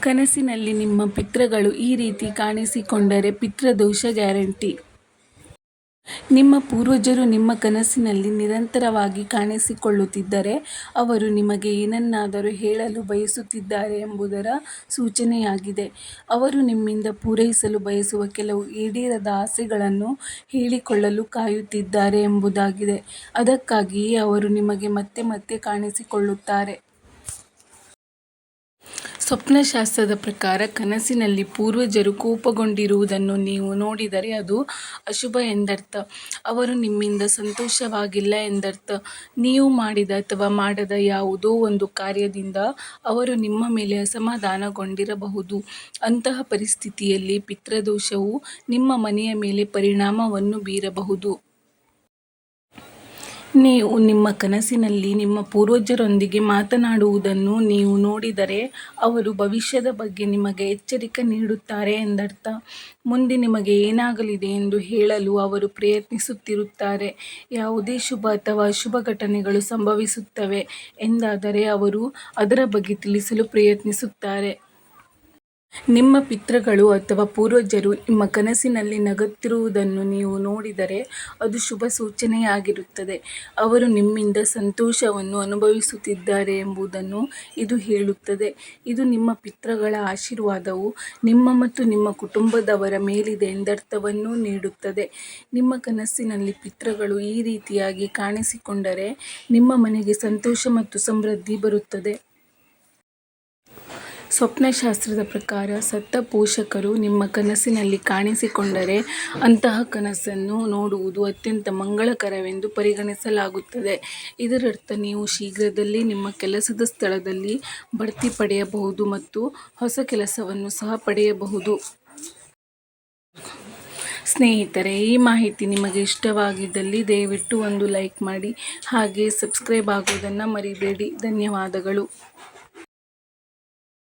ಕನಸಿನಲ್ಲಿ ನಿಮ್ಮ ಪಿತೃಗಳು ಈ ರೀತಿ ಕಾಣಿಸಿಕೊಂಡರೆ ಪಿತೃದೋಷ ಗ್ಯಾರಂಟಿ. ನಿಮ್ಮ ಪೂರ್ವಜರು ನಿಮ್ಮ ಕನಸಿನಲ್ಲಿ ನಿರಂತರವಾಗಿ ಕಾಣಿಸಿಕೊಳ್ಳುತ್ತಿದ್ದರೆ ಅವರು ನಿಮಗೆ ಏನನ್ನಾದರೂ ಹೇಳಲು ಬಯಸುತ್ತಿದ್ದಾರೆ ಎಂಬುದರ ಸೂಚನೆಯಾಗಿದೆ. ಅವರು ನಿಮ್ಮಿಂದ ಪೂರೈಸಲು ಬಯಸುವ ಕೆಲವು ಈಡೇರದ ಆಸೆಗಳನ್ನು ಹೇಳಿಕೊಳ್ಳಲು ಕಾಯುತ್ತಿದ್ದಾರೆ ಎಂಬುದಾಗಿದೆ. ಅದಕ್ಕಾಗಿಯೇ ಅವರು ನಿಮಗೆ ಮತ್ತೆ ಮತ್ತೆ ಕಾಣಿಸಿಕೊಳ್ಳುತ್ತಾರೆ. ಸ್ವಪ್ನಶಾಸ್ತ್ರದ ಪ್ರಕಾರ ಕನಸಿನಲ್ಲಿ ಪೂರ್ವಜರು ಕೋಪಗೊಂಡಿರುವುದನ್ನು ನೀವು ನೋಡಿದರೆ ಅದು ಅಶುಭ ಎಂದರ್ಥ. ಅವರು ನಿಮ್ಮಿಂದ ಸಂತೋಷವಾಗಿಲ್ಲ ಎಂದರ್ಥ. ನೀವು ಮಾಡಿದ ಅಥವಾ ಮಾಡದ ಯಾವುದೋ ಒಂದು ಕಾರ್ಯದಿಂದ ಅವರು ನಿಮ್ಮ ಮೇಲೆ ಅಸಮಾಧಾನಗೊಂಡಿರಬಹುದು. ಅಂತಹ ಪರಿಸ್ಥಿತಿಯಲ್ಲಿ ಪಿತೃದೋಷವು ನಿಮ್ಮ ಮನೆಯ ಮೇಲೆ ಪರಿಣಾಮವನ್ನು ಬೀರಬಹುದು. ನೀವು ನಿಮ್ಮ ಕನಸಿನಲ್ಲಿ ನಿಮ್ಮ ಪೂರ್ವಜರೊಂದಿಗೆ ಮಾತನಾಡುವುದನ್ನು ನೀವು ನೋಡಿದರೆ ಅವರು ಭವಿಷ್ಯದ ಬಗ್ಗೆ ನಿಮಗೆ ಎಚ್ಚರಿಕೆ ನೀಡುತ್ತಾರೆ ಎಂದರ್ಥ. ಮುಂದೆ ನಿಮಗೆ ಏನಾಗಲಿದೆ ಎಂದು ಹೇಳಲು ಅವರು ಪ್ರಯತ್ನಿಸುತ್ತಿರುತ್ತಾರೆ. ಯಾವುದೇ ಶುಭ ಅಥವಾ ಅಶುಭ ಘಟನೆಗಳು ಸಂಭವಿಸುತ್ತವೆ ಎಂದಾದರೆ ಅವರು ಅದರ ಬಗ್ಗೆ ತಿಳಿಸಲು ಪ್ರಯತ್ನಿಸುತ್ತಾರೆ. ನಿಮ್ಮ ಪಿತೃಗಳು ಅಥವಾ ಪೂರ್ವಜರು ನಿಮ್ಮ ಕನಸಿನಲ್ಲಿ ನಗುತ್ತಿರುವುದನ್ನು ನೀವು ನೋಡಿದರೆ ಅದು ಶುಭ ಸೂಚನೆಯಾಗಿರುತ್ತದೆ. ಅವರು ನಿಮ್ಮಿಂದ ಸಂತೋಷವನ್ನು ಅನುಭವಿಸುತ್ತಿದ್ದಾರೆ ಎಂಬುದನ್ನು ಇದು ಹೇಳುತ್ತದೆ. ಇದು ನಿಮ್ಮ ಪಿತೃಗಳ ಆಶೀರ್ವಾದವು ನಿಮ್ಮ ಮತ್ತು ನಿಮ್ಮ ಕುಟುಂಬದವರ ಮೇಲಿದೆ ಎಂದರ್ಥವನ್ನೂ ನೀಡುತ್ತದೆ. ನಿಮ್ಮ ಕನಸಿನಲ್ಲಿ ಪಿತೃಗಳು ಈ ರೀತಿಯಾಗಿ ಕಾಣಿಸಿಕೊಂಡರೆ ನಿಮ್ಮ ಮನೆಗೆ ಸಂತೋಷ ಮತ್ತು ಸಮೃದ್ಧಿ ಬರುತ್ತದೆ. ಸ್ವಪ್ನಶಾಸ್ತ್ರದ ಪ್ರಕಾರ ಸತ್ತ ಪೋಷಕರು ನಿಮ್ಮ ಕನಸಿನಲ್ಲಿ ಕಾಣಿಸಿಕೊಂಡರೆ ಅಂತಹ ಕನಸನ್ನು ನೋಡುವುದು ಅತ್ಯಂತ ಮಂಗಳಕರವೆಂದು ಪರಿಗಣಿಸಲಾಗುತ್ತದೆ. ಇದರರ್ಥ ನೀವು ಶೀಘ್ರದಲ್ಲೇ ನಿಮ್ಮ ಕೆಲಸದ ಸ್ಥಳದಲ್ಲಿ ಬಡ್ತಿ ಪಡೆಯಬಹುದು ಮತ್ತು ಹೊಸ ಕೆಲಸವನ್ನು ಸಹ ಪಡೆಯಬಹುದು. ಸ್ನೇಹಿತರೆ, ಈ ಮಾಹಿತಿ ನಿಮಗೆ ಇಷ್ಟವಾಗಿದ್ದಲ್ಲಿ ದಯವಿಟ್ಟು ಒಂದು ಲೈಕ್ ಮಾಡಿ, ಹಾಗೆ ಸಬ್ಸ್ಕ್ರೈಬ್ ಆಗೋದನ್ನು ಮರಿಬೇಡಿ. ಧನ್ಯವಾದಗಳು.